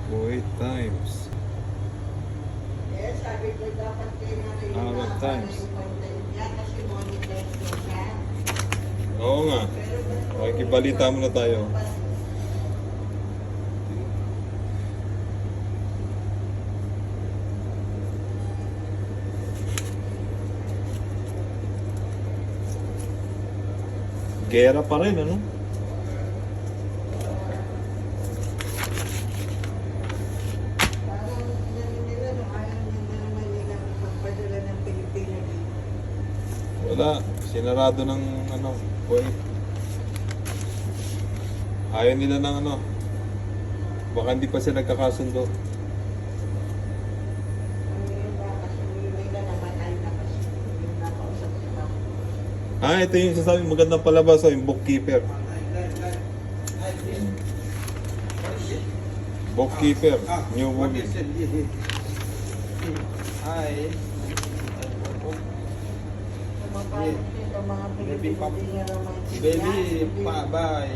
Kuwait Times. Eh, sabi ko dapat kayo na rin Arab Times. yan kasi monitor ko siya. Oo nga. Makikibalita muna tayo. Gera pa rin, ano? Parang yan nila, no, ayaw nila naman nila magpadala ng Pilipino dito. Wala. Sinarado ng ano, Kuwait. Ayaw nila ng ano. Baka hindi pa sila nagkakasundo. Ang iba kasi nila namatay na kasi yung nakausap sila. Ah, ito yung sasabi magandang palabas, oh, yung bookkeeper. Bookkeeper, new movie. Hi. Kumapasok dito mga Pilipino, hindi nila naman Baby, pa ba?